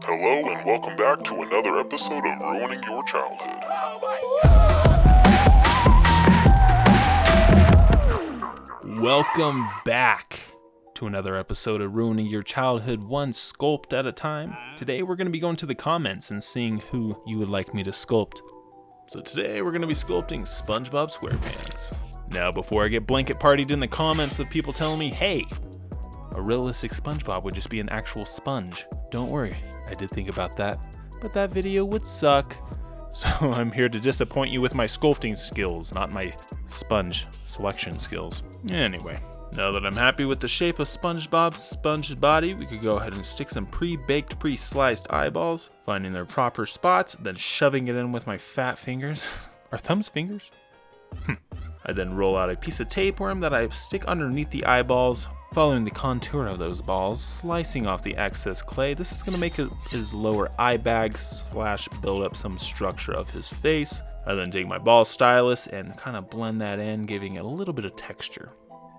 Hello and welcome back to another episode of Ruining Your Childhood. Welcome back to another episode of Ruining Your Childhood, one sculpt at a time. Today we're going to be going to the comments and seeing who you would like me to sculpt. So today we're going to be sculpting SpongeBob SquarePants. Now before I get blanket partied in the comments of people telling me, hey, a realistic SpongeBob would just be an actual sponge. Don't worry, I did think about that, but that video would suck. So I'm here to disappoint you with my sculpting skills, not my sponge selection skills. Anyway, now that I'm happy with the shape of SpongeBob's sponge body, we could go ahead and stick some pre-baked, pre-sliced eyeballs, finding their proper spots, then shoving it in with my fat fingers. Are thumbs fingers? I then roll out a piece of tapeworm that I stick underneath the eyeballs, following the contour of those balls, slicing off the excess clay. This is going to make his lower eye bag / build up some structure of his face. I then take my ball stylus and kind of blend that in, giving it a little bit of texture.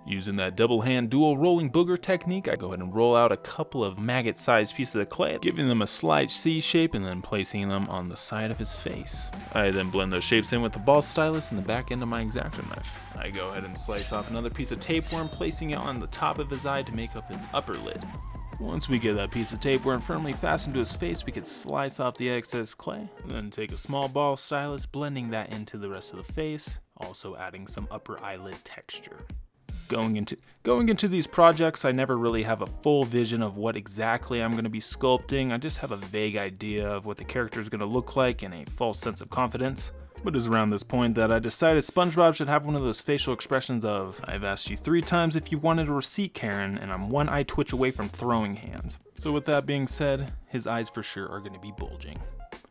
Using that double hand dual rolling booger technique, I go ahead and roll out a couple of maggot-sized pieces of clay, giving them a slight C shape and then placing them on the side of his face. I then blend those shapes in with the ball stylus and the back end of my X-Acto knife. I go ahead and slice off another piece of tapeworm, placing it on the top of his eye to make up his upper lid. Once we get that piece of tapeworm firmly fastened to his face, we could slice off the excess clay, then take a small ball stylus, blending that into the rest of the face, also adding some upper eyelid texture. Going into these projects, I never really have a full vision of what exactly I'm going to be sculpting. I just have a vague idea of what the character is going to look like and a false sense of confidence. But it's around this point that I decided SpongeBob should have one of those facial expressions of, I've asked you 3 times if you wanted a receipt, Karen, and I'm one eye twitch away from throwing hands. So with that being said, his eyes for sure are going to be bulging.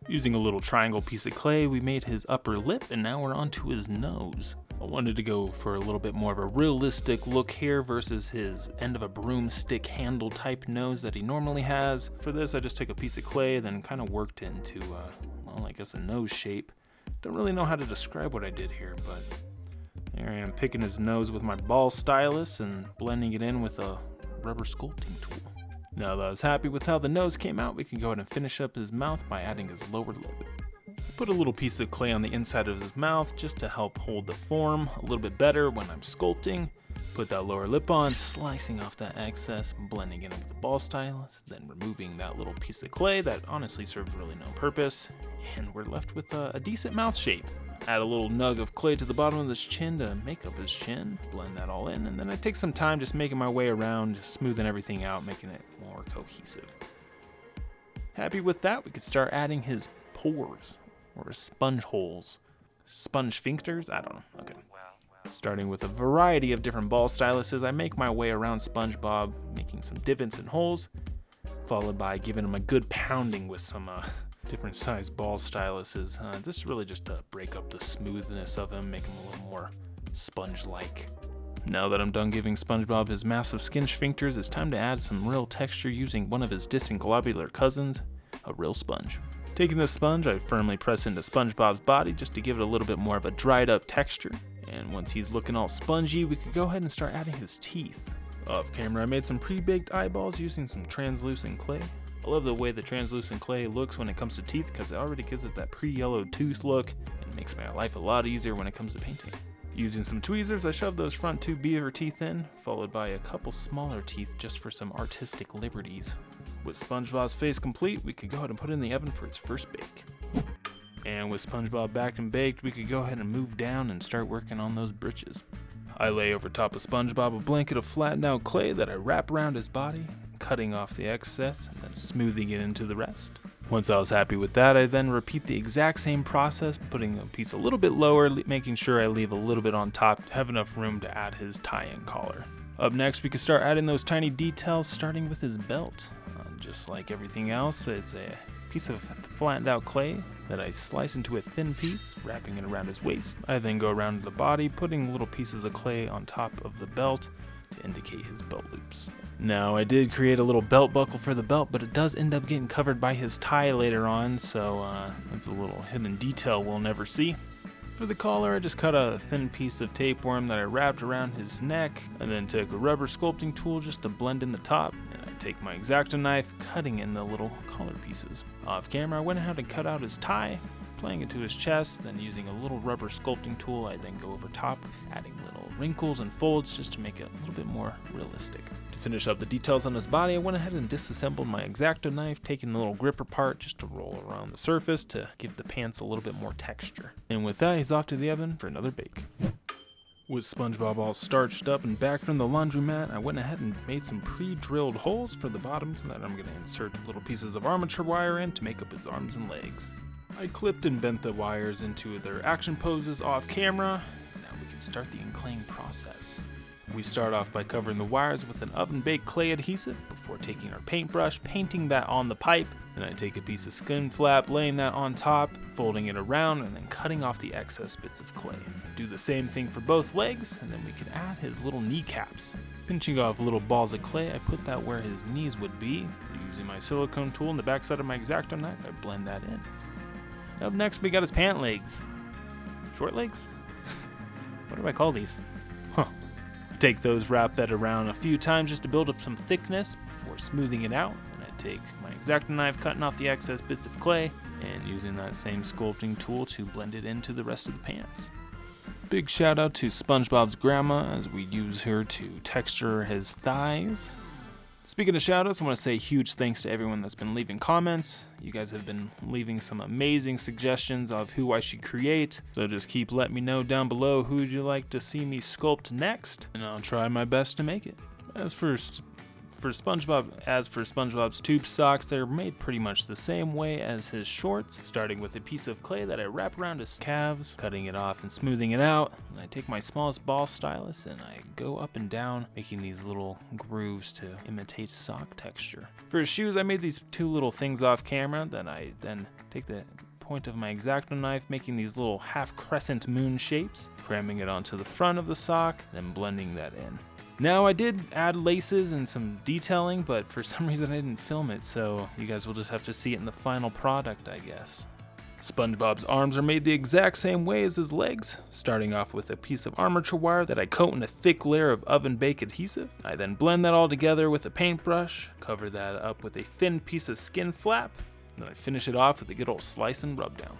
Using a little triangle piece of clay, we made his upper lip, and now we're onto his nose. I wanted to go for a little bit more of a realistic look here versus his end of a broomstick handle type nose that he normally has. For this, I just took a piece of clay, then kind of worked into, I guess a nose shape. Don't really know how to describe what I did here, but there I am picking his nose with my ball stylus and blending it in with a rubber sculpting tool. Now that I was happy with how the nose came out, we can go ahead and finish up his mouth by adding his lower lip. Put a little piece of clay on the inside of his mouth just to help hold the form a little bit better when I'm sculpting. Put that lower lip on, slicing off that excess, blending it in with the ball stylus, then removing that little piece of clay that honestly serves really no purpose, and we're left with a decent mouth shape. Add a little nug of clay to the bottom of his chin to make up his chin, blend that all in, and then I take some time just making my way around, smoothing everything out, making it more cohesive. Happy with that, we could start adding his pores, or his sponge holes. Sponge sphincters? I don't know. Okay. Starting with a variety of different ball styluses, I make my way around SpongeBob, making some divots and holes, followed by giving him a good pounding with some different sized ball styluses. This is really just to break up the smoothness of him, make him a little more sponge-like. Now that I'm done giving SpongeBob his massive skin sphincters, it's time to add some real texture using one of his distant globular cousins, a real sponge. Taking the sponge, I firmly press into SpongeBob's body just to give it a little bit more of a dried up texture. And once he's looking all spongy, we could go ahead and start adding his teeth. Off camera, I made some pre-baked eyeballs using some translucent clay. I love the way the translucent clay looks when it comes to teeth because it already gives it that pre-yellowed tooth look and makes my life a lot easier when it comes to painting. Using some tweezers, I shoved those front 2 beaver teeth in, followed by a couple smaller teeth just for some artistic liberties. With SpongeBob's face complete, we could go ahead and put it in the oven for its first bake. And with SpongeBob backed and baked, we could go ahead and move down and start working on those britches. I lay over top of SpongeBob a blanket of flattened out clay that I wrap around his body, cutting off the excess and then smoothing it into the rest. Once I was happy with that, I then repeat the exact same process, putting a piece a little bit lower, making sure I leave a little bit on top to have enough room to add his tie-in collar. Up next, we can start adding those tiny details, starting with his belt. Just like everything else, it's a piece of flattened out clay that I slice into a thin piece, wrapping it around his waist. I then go around the body, putting little pieces of clay on top of the belt to indicate his belt loops. Now, I did create a little belt buckle for the belt, but it does end up getting covered by his tie later on, so that's a little hidden detail we'll never see. For the collar, I just cut a thin piece of tapeworm that I wrapped around his neck, and then took a rubber sculpting tool just to blend in the top. And I take my X-Acto knife, cutting in the little collar pieces. Off camera, I went ahead and cut out his tie, applying it to his chest, then using a little rubber sculpting tool, I then go over top, adding little wrinkles and folds just to make it a little bit more realistic. To finish up the details on his body, I went ahead and disassembled my X-Acto knife, taking the little gripper part just to roll around the surface to give the pants a little bit more texture. And with that, he's off to the oven for another bake. With SpongeBob all starched up and back from the laundromat, I went ahead and made some pre-drilled holes for the bottoms that I'm going to insert little pieces of armature wire in to make up his arms and legs. I clipped and bent the wires into their action poses off camera. Now we can start the enclaying process. We start off by covering the wires with an oven-baked clay adhesive before taking our paintbrush, painting that on the pipe. Then I take a piece of skin flap, laying that on top, folding it around, and then cutting off the excess bits of clay. Do the same thing for both legs, and then we can add his little kneecaps. Pinching off little balls of clay, I put that where his knees would be. Using my silicone tool in the backside of my X-Acto knife, I blend that in. Up next, we got his pant legs. Short legs? What do I call these? Take those, wrap that around a few times just to build up some thickness before smoothing it out. And I take my X-Acto knife, cutting off the excess bits of clay, and using that same sculpting tool to blend it into the rest of the pants. Big shout out to SpongeBob's grandma as we use her to texture his thighs. Speaking of shoutouts, I want to say huge thanks to everyone that's been leaving comments. You guys have been leaving some amazing suggestions of who I should create, so just keep letting me know down below who you'd like to see me sculpt next, and I'll try my best to make it. As for SpongeBob's tube socks, they're made pretty much the same way as his shorts, starting with a piece of clay that I wrap around his calves, cutting it off and smoothing it out. And I take my smallest ball stylus and I go up and down, making these little grooves to imitate sock texture. For his shoes, I made these two little things off camera that I then take the point of my X-Acto knife, making these little half crescent moon shapes, cramming it onto the front of the sock, then blending that in. Now, I did add laces and some detailing, but for some reason I didn't film it, so you guys will just have to see it in the final product, I guess. SpongeBob's arms are made the exact same way as his legs, starting off with a piece of armature wire that I coat in a thick layer of oven-baked adhesive. I then blend that all together with a paintbrush, cover that up with a thin piece of skin flap, and then I finish it off with a good old slice and rub down.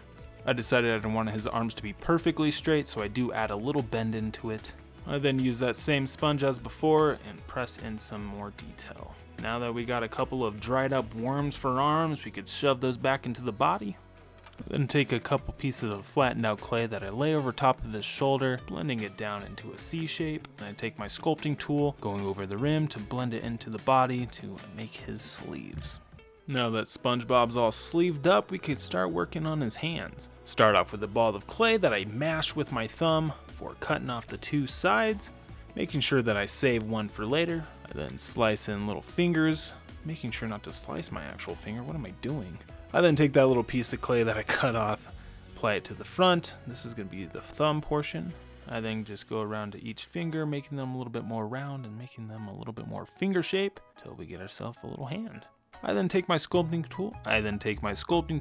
I decided I didn't want his arms to be perfectly straight, so I do add a little bend into it. I then use that same sponge as before and press in some more detail. Now that we got a couple of dried up worms for arms, we could shove those back into the body. Then take a couple pieces of flattened out clay that I lay over top of his shoulder, blending it down into a C shape. And I take my sculpting tool, going over the rim to blend it into the body to make his sleeves. Now that SpongeBob's all sleeved up, we could start working on his hands. Start off with a ball of clay that I mash with my thumb before cutting off the two sides, making sure that I save one for later. I then slice in little fingers, making sure not to slice my actual finger. What am I doing? I then take that little piece of clay that I cut off, apply it to the front. This is going to be the thumb portion. I then just go around to each finger, making them a little bit more round and making them a little bit more finger shape until we get ourselves a little hand. I then take my sculpting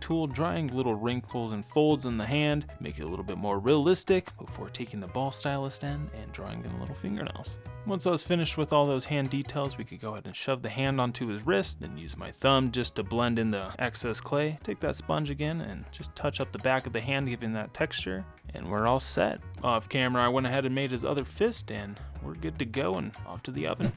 tool, drawing little wrinkles and folds in the hand, make it a little bit more realistic before taking the ball stylus in and drawing in little fingernails. Once I was finished with all those hand details, we could go ahead and shove the hand onto his wrist, then use my thumb just to blend in the excess clay. Take that sponge again and just touch up the back of the hand, giving that texture, and we're all set. Off camera, I went ahead and made his other fist, and we're good to go and off to the oven.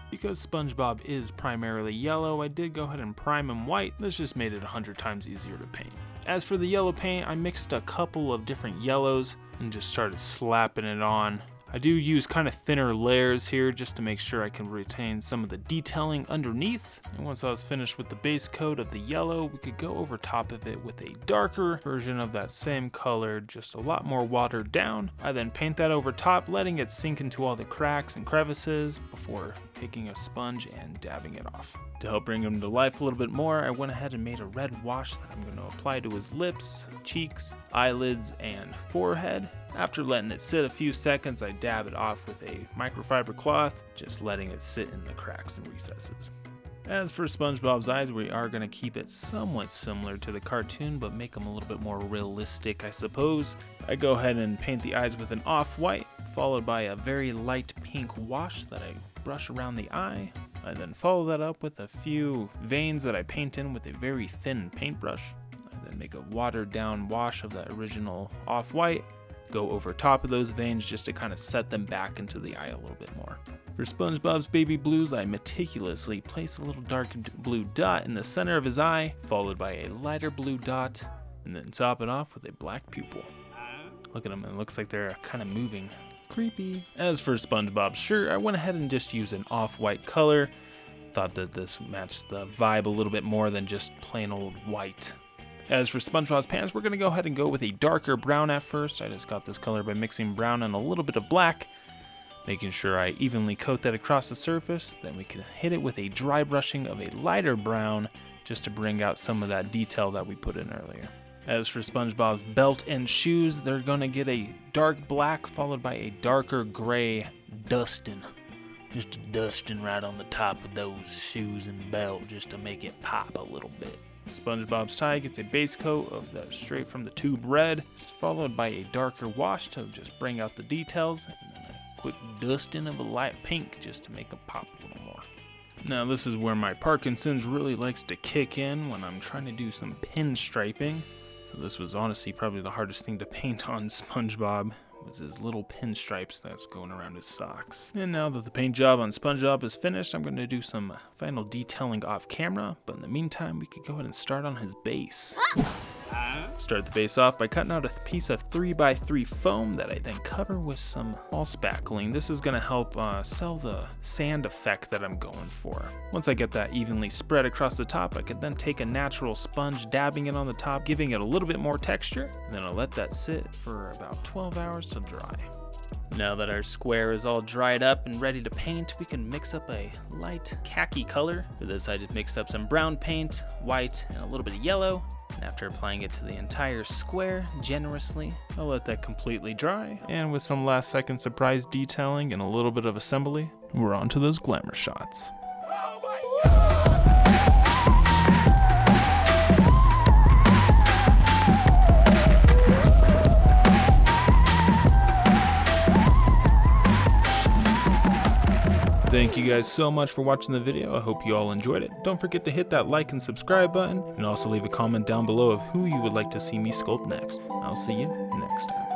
Because SpongeBob is primarily yellow, I did go ahead and prime him white. This just made it 100 times easier to paint. As for the yellow paint, I mixed a couple of different yellows and just started slapping it on. I do use kind of thinner layers here just to make sure I can retain some of the detailing underneath. And once I was finished with the base coat of the yellow, we could go over top of it with a darker version of that same color, just a lot more watered down. I then paint that over top, letting it sink into all the cracks and crevices before taking a sponge and dabbing it off. To help bring him to life a little bit more, I went ahead and made a red wash that I'm going to apply to his lips, cheeks, eyelids, and forehead. After letting it sit a few seconds, I dab it off with a microfiber cloth, just letting it sit in the cracks and recesses. As for SpongeBob's eyes, we are going to keep it somewhat similar to the cartoon, but make them a little bit more realistic, I suppose. I go ahead and paint the eyes with an off-white, followed by a very light pink wash that I brush around the eye. I then follow that up with a few veins that I paint in with a very thin paintbrush. I then make a watered down wash of that original off-white, go over top of those veins just to kind of set them back into the eye a little bit more. For SpongeBob's baby blues, I meticulously place a little dark blue dot in the center of his eye, followed by a lighter blue dot, and then top it off with a black pupil. Look at them, it looks like they're kind of moving. Creepy. As for SpongeBob's shirt, I went ahead and just used an off-white color. Thought that this matched the vibe a little bit more than just plain old white. As for SpongeBob's pants, we're going to go ahead and go with a darker brown at first. I just got this color by mixing brown and a little bit of black, making sure I evenly coat that across the surface. Then we can hit it with a dry brushing of a lighter brown just to bring out some of that detail that we put in earlier. As for SpongeBob's belt and shoes, they're going to get a dark black followed by a darker gray dusting. Just a dusting right on the top of those shoes and belt just to make it pop a little bit. SpongeBob's tie gets a base coat of the straight from the tube red, followed by a darker wash to just bring out the details, and then a quick dusting of a light pink just to make it pop a little more. Now this is where my Parkinson's really likes to kick in when I'm trying to do some pinstriping. So this was honestly probably the hardest thing to paint on SpongeBob, was his little pinstripes that's going around his socks. And now that the paint job on SpongeBob is finished, I'm going to do some final detailing off camera, but in the meantime, we could go ahead and start on his base. Start the base off by cutting out a piece of 3x3 foam that I then cover with some wall spackling. This is going to help sell the sand effect that I'm going for. Once I get that evenly spread across the top, I could then take a natural sponge, dabbing it on the top, giving it a little bit more texture, and then I'll let that sit for about 12 hours to dry. Now that our square is all dried up and ready to paint, we can mix up a light khaki color. For this, I just mixed up some brown paint, white, and a little bit of yellow. And after applying it to the entire square generously, I'll let that completely dry. And with some last second surprise detailing and a little bit of assembly, we're on to those glamour shots. Thank you guys so much for watching the video. I hope you all enjoyed it. Don't forget to hit that like and subscribe button, and also leave a comment down below of who you would like to see me sculpt next. I'll see you next time.